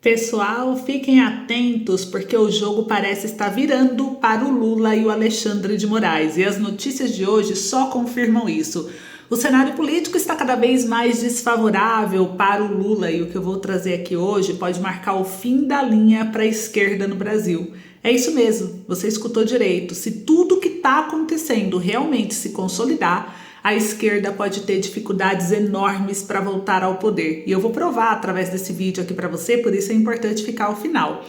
Pessoal, fiquem atentos porque o jogo parece estar virando para o Lula e o Alexandre de Moraes e as notícias de hoje só confirmam isso. O cenário político está cada vez mais desfavorável para o Lula e o que eu vou trazer aqui hoje pode marcar o fim da linha para a esquerda no Brasil. É isso mesmo, você escutou direito. Se tudo que está acontecendo realmente se consolidar, a esquerda pode ter dificuldades enormes para voltar ao poder. E eu vou provar através desse vídeo aqui para você, por isso é importante ficar ao final.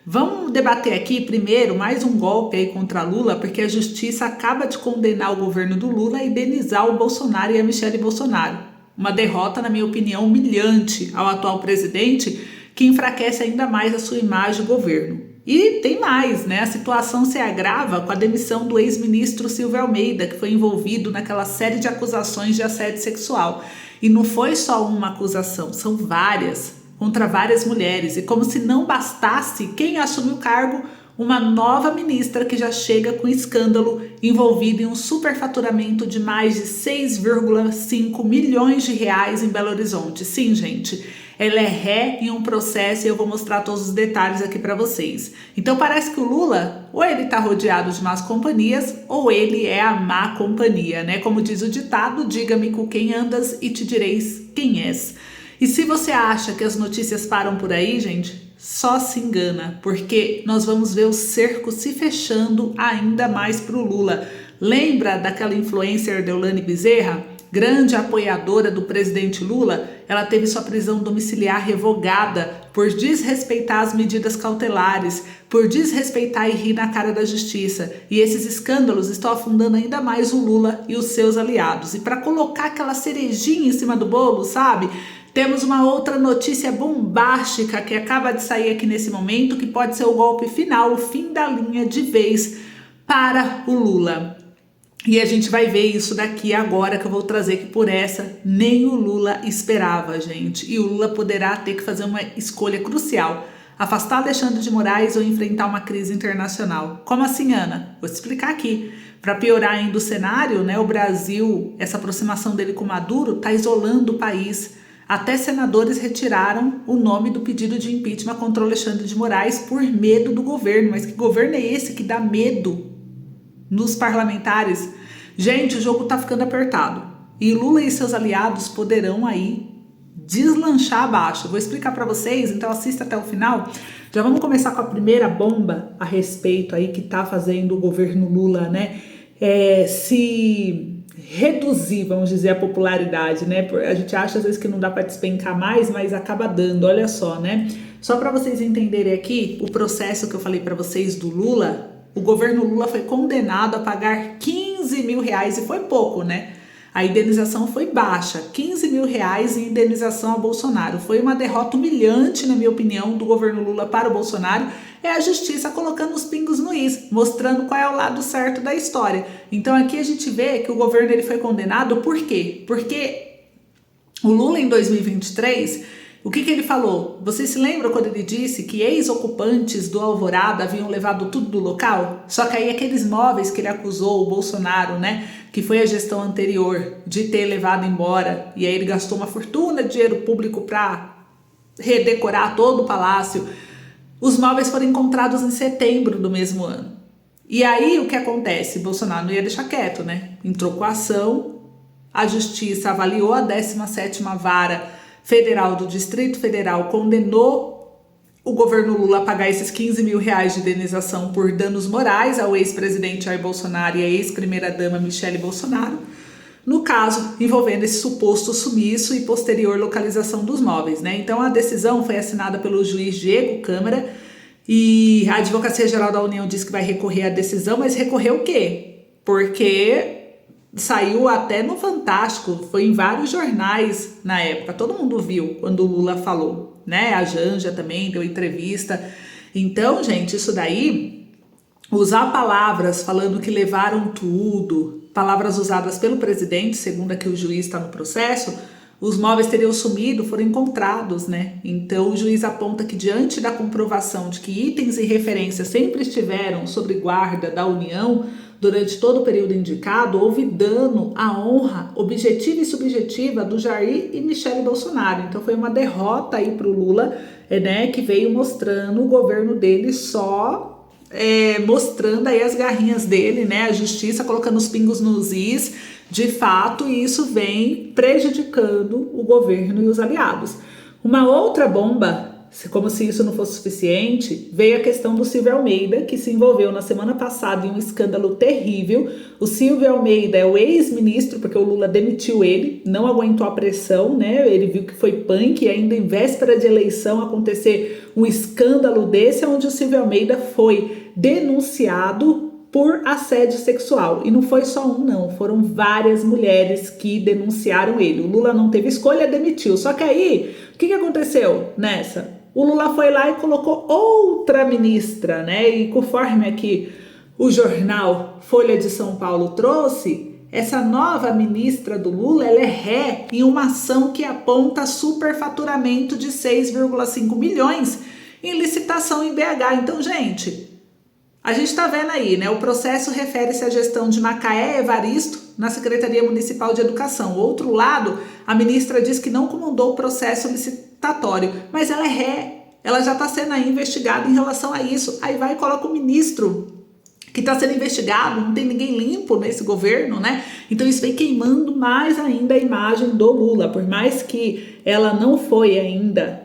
Vamos debater aqui primeiro mais um golpe aí contra Lula, porque a justiça acaba de condenar o governo do Lula e indenizar o Bolsonaro e a Michelle Bolsonaro. Uma derrota, na minha opinião, humilhante ao atual presidente, que enfraquece ainda mais a sua imagem e governo. E tem mais, né? A situação se agrava com a demissão do ex-ministro Silvio Almeida, que foi envolvido naquela série de acusações de assédio sexual. E não foi só uma acusação, são várias, contra várias mulheres. E como se não bastasse, quem assumiu o cargo? Uma nova ministra que já chega com escândalo envolvida em um superfaturamento de mais de 6,5 milhões de reais em Belo Horizonte. Sim, gente, ela é ré em um processo e eu vou mostrar todos os detalhes aqui para vocês. Então parece que o Lula, ou ele tá rodeado de más companhias, ou ele é a má companhia, né? Como diz o ditado, diga-me com quem andas e te direis quem és. E se você acha que as notícias param por aí, gente, só se engana, porque nós vamos ver o cerco se fechando ainda mais para o Lula. Lembra daquela influencer Deolane Bezerra, grande apoiadora do presidente Lula? Ela teve sua prisão domiciliar revogada por desrespeitar as medidas cautelares, por desrespeitar e rir na cara da justiça. E esses escândalos estão afundando ainda mais o Lula e os seus aliados. E para colocar aquela cerejinha em cima do bolo, sabe? Temos uma outra notícia bombástica que acaba de sair aqui nesse momento, que pode ser o golpe final, o fim da linha de vez para o Lula. E a gente vai ver isso daqui agora, que eu vou trazer que por essa nem o Lula esperava, gente. E o Lula poderá ter que fazer uma escolha crucial: afastar Alexandre de Moraes ou enfrentar uma crise internacional. Como assim, Ana? Vou te explicar aqui. Para piorar ainda o cenário, né, o Brasil, essa aproximação dele com Maduro, está isolando o país. Até senadores retiraram o nome do pedido de impeachment contra o Alexandre de Moraes por medo do governo. Mas que governo é esse que dá medo nos parlamentares? Gente, o jogo tá ficando apertado. E Lula e seus aliados poderão aí deslanchar abaixo. Eu vou explicar para vocês, então assista até o final. Já vamos começar com a primeira bomba a respeito aí que tá fazendo o governo Lula, né? Se reduzir, vamos dizer, a popularidade, né? A gente acha às vezes que não dá para despencar mais, mas acaba dando, olha só, né? Só para vocês entenderem aqui o processo que eu falei para vocês do Lula, o governo Lula foi condenado a pagar 15 mil reais e foi pouco, né? A indenização foi baixa, 15 mil reais em indenização a Bolsonaro. Foi uma derrota humilhante, na minha opinião, do governo Lula para o Bolsonaro. É a justiça colocando os pingos no is, mostrando qual é o lado certo da história. Então aqui a gente vê que o governo ele foi condenado por quê? Porque o Lula em 2023... o que ele falou? Vocês se lembram quando ele disse que ex-ocupantes do Alvorada haviam levado tudo do local? Só que aí aqueles móveis que ele acusou o Bolsonaro, né, que foi a gestão anterior, de ter levado embora, e aí ele gastou uma fortuna de dinheiro público para redecorar todo o palácio, os móveis foram encontrados em setembro do mesmo ano. E aí o que acontece? Bolsonaro não ia deixar quieto, né? Entrou com a ação, a justiça avaliou, a 17ª Vara Federal do Distrito Federal condenou o governo Lula a pagar esses 15 mil reais de indenização por danos morais ao ex-presidente Jair Bolsonaro e à ex-primeira-dama Michelle Bolsonaro, no caso envolvendo esse suposto sumiço e posterior localização dos móveis, né? Então a decisão foi assinada pelo juiz Diego Câmara e a Advocacia Geral da União disse que vai recorrer à decisão, mas recorreu o quê? Porque saiu até no Fantástico, foi em vários jornais na época, todo mundo viu quando o Lula falou, né? A Janja também deu entrevista. Então, gente, isso daí, usar palavras falando que levaram tudo, palavras usadas pelo presidente, segundo aqui o juiz está no processo, os móveis teriam sumido, foram encontrados, né? Então o juiz aponta que diante da comprovação de que itens e referências sempre estiveram sob guarda da União, durante todo o período indicado, houve dano à honra objetiva e subjetiva do Jair e Michele Bolsonaro. Então foi uma derrota aí para o Lula, né, que veio mostrando o governo dele só mostrando aí as garrinhas dele, né, a justiça colocando os pingos nos is, de fato, e isso vem prejudicando o governo e os aliados. Uma outra bomba, como se isso não fosse suficiente, veio a questão do Silvio Almeida, que se envolveu na semana passada em um escândalo terrível. O Silvio Almeida é o ex-ministro, porque o Lula demitiu ele, não aguentou a pressão, né? Ele viu que foi punk, e ainda em véspera de eleição acontecer um escândalo desse, onde o Silvio Almeida foi denunciado por assédio sexual. E não foi só um, não. Foram várias mulheres que denunciaram ele. O Lula não teve escolha, demitiu. Só que aí, o que aconteceu nessa? O Lula foi lá e colocou outra ministra, né? E conforme aqui o jornal Folha de São Paulo trouxe, essa nova ministra do Lula, ela é ré em uma ação que aponta superfaturamento de 6,5 milhões em licitação em BH. Então, gente, a gente está vendo aí, né? O processo refere-se à gestão de Macaé Evaristo na Secretaria Municipal de Educação. Outro lado, a ministra diz que não comandou o processo licitatório, mas ela é ré, ela já está sendo aí investigada em relação a isso. Aí vai e coloca o ministro que está sendo investigado, não tem ninguém limpo nesse governo, né? Então isso vem queimando mais ainda a imagem do Lula, por mais que ela não foi ainda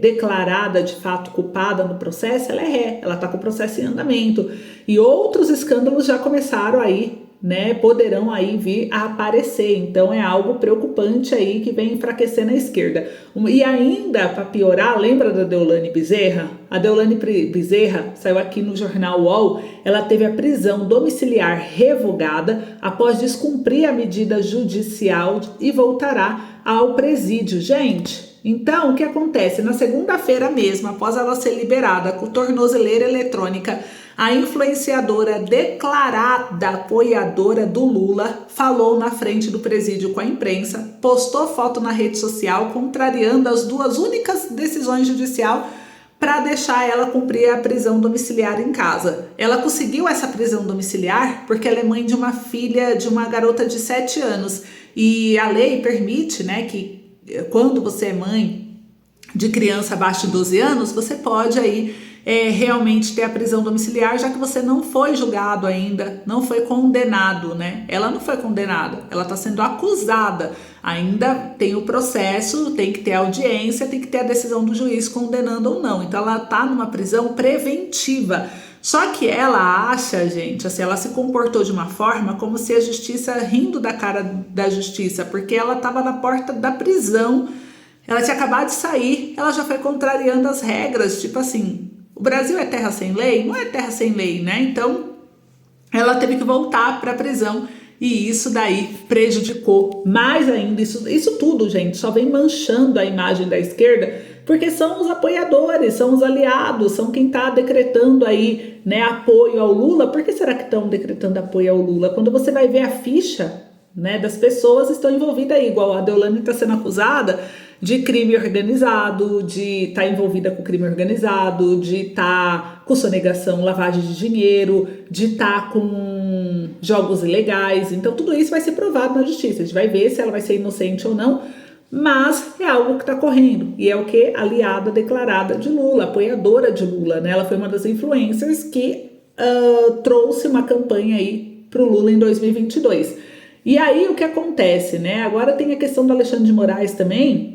declarada de fato culpada no processo, ela é ré, ela está com o processo em andamento. E outros escândalos já começaram aí, né? Poderão aí vir a aparecer, então é algo preocupante aí que vem enfraquecendo a esquerda. E ainda, para piorar, lembra da Deolane Bezerra? A Deolane Bezerra saiu aqui no jornal UOL, ela teve a prisão domiciliar revogada após descumprir a medida judicial e voltará ao presídio. Gente, então o que acontece? Na segunda-feira mesmo, após ela ser liberada com tornozeleira eletrônica, a influenciadora declarada apoiadora do Lula falou na frente do presídio com a imprensa, postou foto na rede social contrariando as duas únicas decisões judiciais para deixar ela cumprir a prisão domiciliar em casa. Ela conseguiu essa prisão domiciliar porque ela é mãe de uma filha, de uma garota de 7 anos. E a lei permite, né, que quando você é mãe de criança abaixo de 12 anos, você pode aí realmente ter a prisão domiciliar, já que você não foi julgado ainda, não foi condenado, né? Ela não foi condenada, ela está sendo acusada. Ainda tem o processo, tem que ter audiência, tem que ter a decisão do juiz condenando ou não. Então ela está numa prisão preventiva. Só que ela acha, gente, assim, ela se comportou de uma forma como se a justiça rindo da cara da justiça, porque ela estava na porta da prisão, ela tinha acabado de sair, ela já foi contrariando as regras, tipo assim, o Brasil é terra sem lei? Não é terra sem lei, né? Então, ela teve que voltar para a prisão e isso daí prejudicou mais ainda. Isso tudo, gente, só vem manchando a imagem da esquerda, porque são os apoiadores, são os aliados, são quem está decretando aí, né, apoio ao Lula. Por que será que estão decretando apoio ao Lula? Quando você vai ver a ficha, né, das pessoas que estão envolvidas aí, igual a Deolane está sendo acusada de crime organizado, de estar envolvida com crime organizado, de estar com sonegação, lavagem de dinheiro, de estar com jogos ilegais. Então tudo isso vai ser provado na justiça. A gente vai ver se ela vai ser inocente ou não, mas é algo que está correndo. E é o que? Aliada declarada de Lula, apoiadora de Lula, né? Ela foi uma das influencers que trouxe uma campanha aí para o Lula em 2022. E aí o que acontece, né? Agora tem a questão do Alexandre de Moraes também,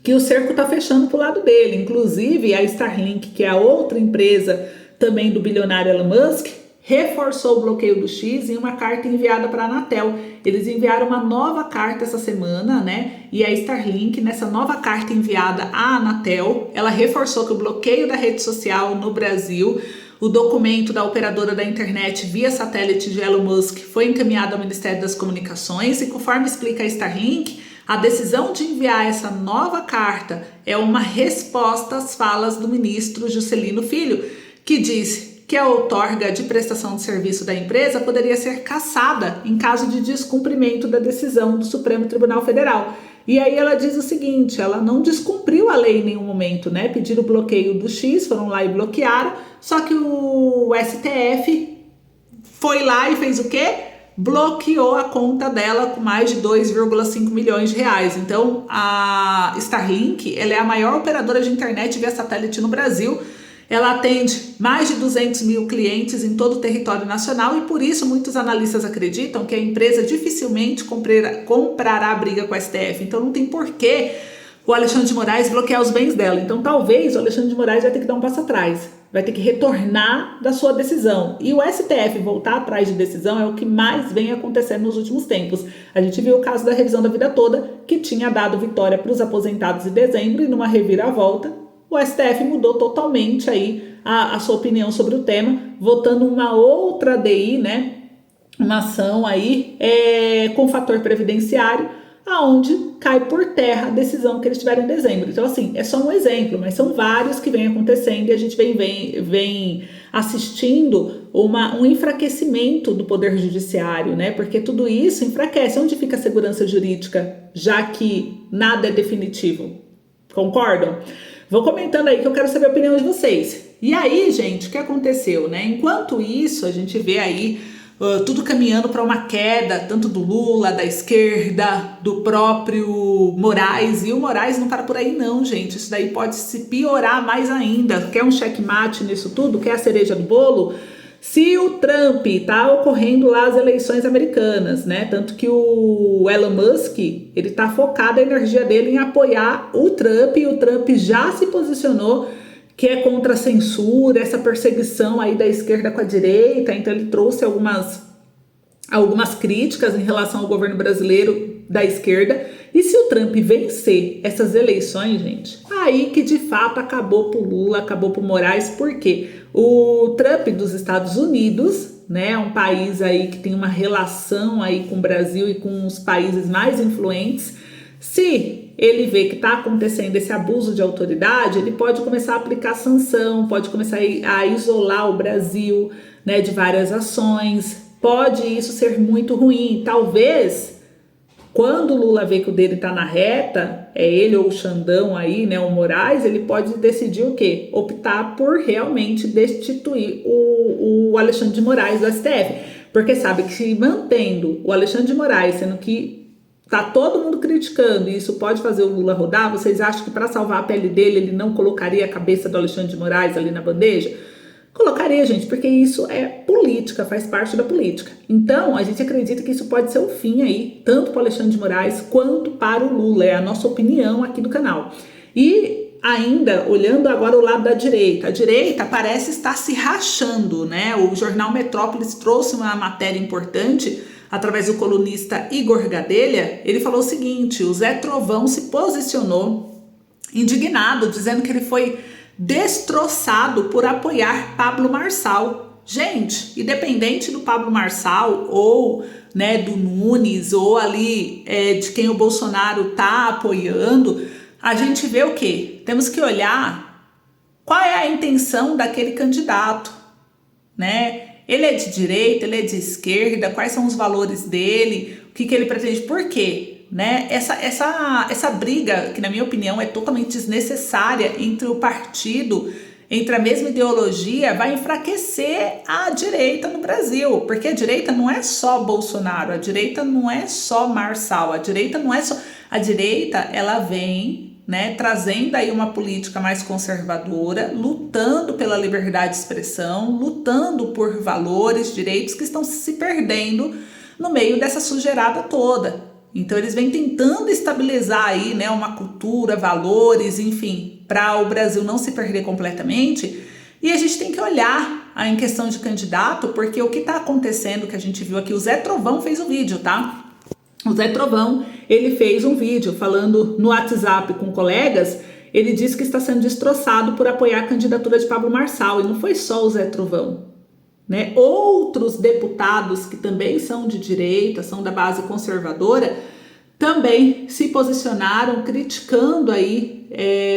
que o cerco está fechando para o lado dele. Inclusive, a Starlink, que é a outra empresa também do bilionário Elon Musk, reforçou o bloqueio do X em uma carta enviada para a Anatel. Eles enviaram uma nova carta essa semana, né? E a Starlink, nessa nova carta enviada à Anatel, ela reforçou que o bloqueio da rede social no Brasil, o documento da operadora da internet via satélite de Elon Musk, foi encaminhado ao Ministério das Comunicações e, conforme explica a Starlink, a decisão de enviar essa nova carta é uma resposta às falas do ministro Juscelino Filho, que disse que a outorga de prestação de serviço da empresa poderia ser cassada em caso de descumprimento da decisão do Supremo Tribunal Federal. E aí ela diz o seguinte, ela não descumpriu a lei em nenhum momento, né? Pediram o bloqueio do X, foram lá e bloquearam, só que o STF foi lá e fez o quê? Bloqueou a conta dela com mais de 2,5 milhões de reais. Então, a Starlink, ela é a maior operadora de internet via satélite no Brasil. Ela atende mais de 200 mil clientes em todo o território nacional e por isso muitos analistas acreditam que a empresa dificilmente comprará a briga com a STF. Então não tem porquê o Alexandre de Moraes bloquear os bens dela. Então talvez o Alexandre de Moraes vai ter que dar um passo atrás, vai ter que retornar da sua decisão. E o STF voltar atrás de decisão é o que mais vem acontecendo nos últimos tempos. A gente viu o caso da revisão da vida toda, que tinha dado vitória para os aposentados em dezembro e numa reviravolta, o STF mudou totalmente aí a sua opinião sobre o tema, votando uma outra ADI, né? Uma ação aí com fator previdenciário, aonde cai por terra a decisão que eles tiveram em dezembro. Então, assim, é só um exemplo, mas são vários que vêm acontecendo e a gente vem assistindo um enfraquecimento do Poder Judiciário, né? Porque tudo isso enfraquece. Onde fica a segurança jurídica, já que nada é definitivo? Concordam? Vou comentando aí que eu quero saber a opinião de vocês. E aí, gente, o que aconteceu, né? Enquanto isso, a gente vê aí tudo caminhando para uma queda, tanto do Lula, da esquerda, do próprio Moraes. E o Moraes não para por aí não, gente. Isso daí pode se piorar mais ainda. Quer um checkmate nisso tudo? Quer a cereja do bolo? Se o Trump tá ocorrendo lá as eleições americanas, né? Tanto que o Elon Musk, ele tá focado a energia dele em apoiar o Trump, e o Trump já se posicionou que é contra a censura, essa perseguição aí da esquerda com a direita. Então ele trouxe algumas críticas em relação ao governo brasileiro da esquerda. E se o Trump vencer essas eleições, gente, aí que de fato acabou pro Lula, acabou pro Moraes. Por quê? O Trump dos Estados Unidos, né, um país aí que tem uma relação aí com o Brasil e com os países mais influentes, se ele vê que está acontecendo esse abuso de autoridade, ele pode começar a aplicar sanção, pode começar a isolar o Brasil, né, de várias ações. Pode isso ser muito ruim. Talvez, quando o Lula vê que o dele tá na reta, ele ou o Xandão aí, né, o Moraes, ele pode decidir o quê? Optar por realmente destituir o Alexandre de Moraes do STF. Porque sabe que se mantendo o Alexandre de Moraes, sendo que tá todo mundo criticando e isso pode fazer o Lula rodar, vocês acham que para salvar a pele dele, ele não colocaria a cabeça do Alexandre de Moraes ali na bandeja? Colocaria, gente, porque isso é política, faz parte da política. Então, a gente acredita que isso pode ser o fim aí, tanto para o Alexandre de Moraes quanto para o Lula. É a nossa opinião aqui do canal. E ainda, olhando agora o lado da direita, a direita parece estar se rachando, né? O jornal Metrópolis trouxe uma matéria importante através do colunista Igor Gadelha. Ele falou o seguinte: o Zé Trovão se posicionou indignado, dizendo que ele foi destroçado por apoiar Pablo Marçal. Gente, independente do Pablo Marçal ou, né, do Nunes ou ali de quem o Bolsonaro tá apoiando, a gente vê o quê? Temos que olhar qual é a intenção daquele candidato, né? Ele é de direita, ele é de esquerda, quais são os valores dele, o que ele pretende, por quê? Né? Essa briga, que na minha opinião é totalmente desnecessária entre o partido, entre a mesma ideologia, vai enfraquecer a direita no Brasil, porque a direita não é só Bolsonaro, a direita não é só Marçal, a direita não é só... A direita, ela vem, né, trazendo aí uma política mais conservadora, lutando pela liberdade de expressão, lutando por valores, direitos que estão se perdendo no meio dessa sujeirada toda. Então eles vêm tentando estabilizar aí, né, uma cultura, valores, enfim, para o Brasil não se perder completamente. E a gente tem que olhar em questão de candidato, porque o que está acontecendo, que a gente viu aqui, o Zé Trovão fez o vídeo, tá? O Zé Trovão, ele fez um vídeo falando no WhatsApp com colegas. Ele disse que está sendo destroçado por apoiar a candidatura de Pablo Marçal, e não foi só o Zé Trovão, né? Outros deputados que também são de direita, são da base conservadora, também se posicionaram criticando aí,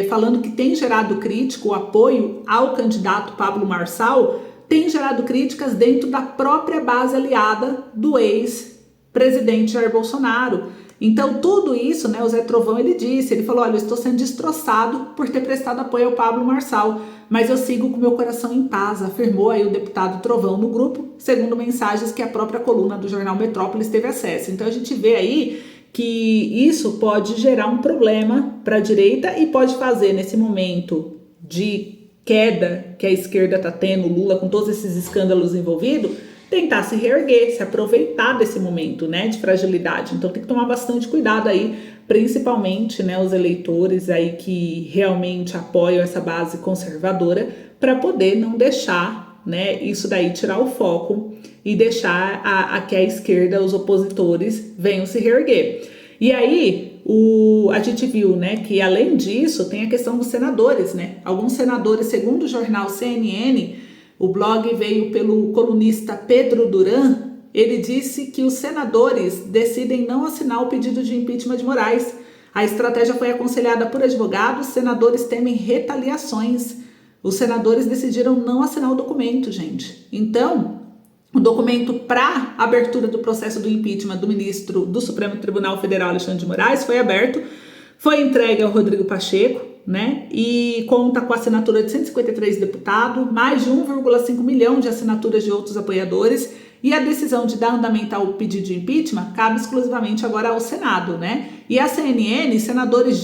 falando que tem gerado crítica, o apoio ao candidato Pablo Marçal tem gerado críticas dentro da própria base aliada do ex-presidente Jair Bolsonaro. Então tudo isso, né, o Zé Trovão ele disse, ele falou, olha, eu estou sendo destroçado por ter prestado apoio ao Pablo Marçal, mas eu sigo com meu coração em paz, afirmou aí o deputado Trovão no grupo, segundo mensagens que a própria coluna do jornal Metrópolis teve acesso. Então a gente vê aí que isso pode gerar um problema para a direita e pode fazer nesse momento de queda que a esquerda está tendo, Lula com todos esses escândalos envolvidos, tentar se reerguer, se aproveitar desse momento, né, de fragilidade. Então tem que tomar bastante cuidado aí, principalmente, né, os eleitores aí que realmente apoiam essa base conservadora, para poder não deixar, né, isso daí tirar o foco e deixar que a esquerda, os opositores, venham se reerguer. E aí, a gente viu, né, que além disso tem a questão dos senadores, né? Alguns senadores, segundo o jornal CNN, o blog veio pelo colunista Pedro Duran, ele disse que os senadores decidem não assinar o pedido de impeachment de Moraes. A estratégia foi aconselhada por advogados, senadores temem retaliações. Os senadores decidiram não assinar o documento, gente. Então, o documento para abertura do processo do impeachment do ministro do Supremo Tribunal Federal, Alexandre de Moraes, foi aberto, foi entregue ao Rodrigo Pacheco, né? E conta com a assinatura de 153 deputados, mais de 1,5 milhão de assinaturas de outros apoiadores, e a decisão de dar andamento ao pedido de impeachment cabe exclusivamente agora ao Senado, né? E a CNN, senadores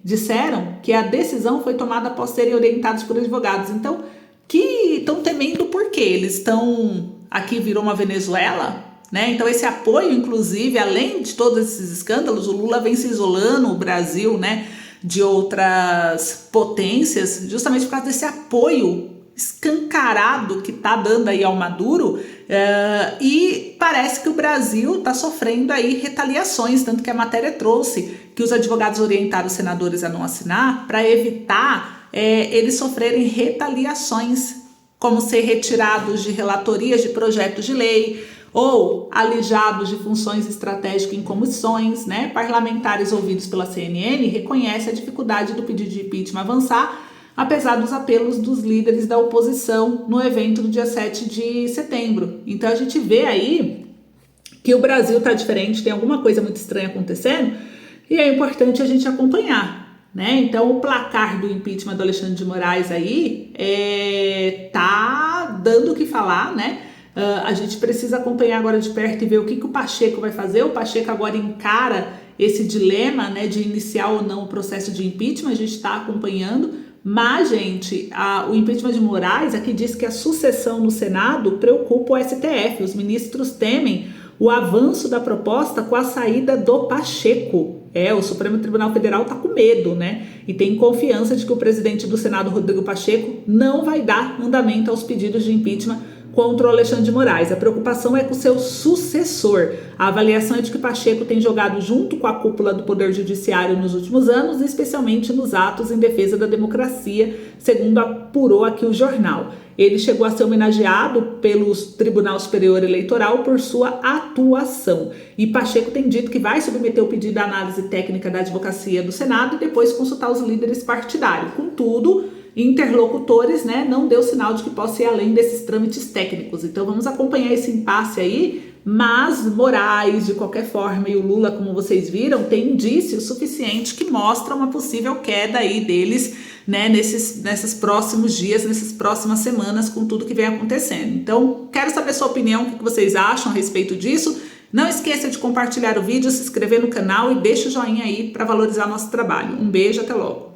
disseram que a decisão foi tomada após serem orientados por advogados. Então, que estão temendo por quê? Eles estão... Aqui virou uma Venezuela, né? Então esse apoio, inclusive, além de todos esses escândalos, o Lula vem se isolando, o Brasil, né, de outras potências, justamente por causa desse apoio escancarado que está dando aí ao Maduro, e parece que o Brasil está sofrendo aí retaliações, tanto que a matéria trouxe que os advogados orientaram os senadores a não assinar para evitar eles sofrerem retaliações, como ser retirados de relatorias de projetos de lei ou alijados de funções estratégicas em comissões, né? Parlamentares ouvidos pela CNN reconhecem a dificuldade do pedido de impeachment avançar, apesar dos apelos dos líderes da oposição no evento do dia 7 de setembro. Então a gente vê aí que o Brasil está diferente, tem alguma coisa muito estranha acontecendo e é importante a gente acompanhar. Né? Então o placar do impeachment do Alexandre de Moraes aí tá dando o que falar, né? A gente precisa acompanhar agora de perto e ver o que o Pacheco vai fazer. O Pacheco agora encara esse dilema, né, de iniciar ou não o processo de impeachment, a gente está acompanhando, mas, gente, o impeachment de Moraes aqui diz que a sucessão no Senado preocupa o STF, os ministros temem o avanço da proposta com a saída do Pacheco. O Supremo Tribunal Federal está com medo, né? E tem confiança de que o presidente do Senado, Rodrigo Pacheco, não vai dar andamento aos pedidos de impeachment contra o Alexandre de Moraes. A preocupação é com o seu sucessor. A avaliação é de que Pacheco tem jogado junto com a cúpula do Poder Judiciário nos últimos anos, especialmente nos atos em defesa da democracia, segundo apurou aqui o jornal. Ele chegou a ser homenageado pelo Tribunal Superior Eleitoral por sua atuação. E Pacheco tem dito que vai submeter o pedido à análise técnica da advocacia do Senado e depois consultar os líderes partidários. Contudo, interlocutores, né, não deu sinal de que possa ir além desses trâmites técnicos. Então vamos acompanhar esse impasse aí, mas Moraes, de qualquer forma, e o Lula, como vocês viram, tem indícios suficientes que mostram uma possível queda aí deles, né, nesses próximos dias, nessas próximas semanas, com tudo que vem acontecendo. Então, quero saber sua opinião, o que vocês acham a respeito disso. Não esqueça de compartilhar o vídeo, se inscrever no canal e deixa o joinha aí para valorizar nosso trabalho. Um beijo, até logo!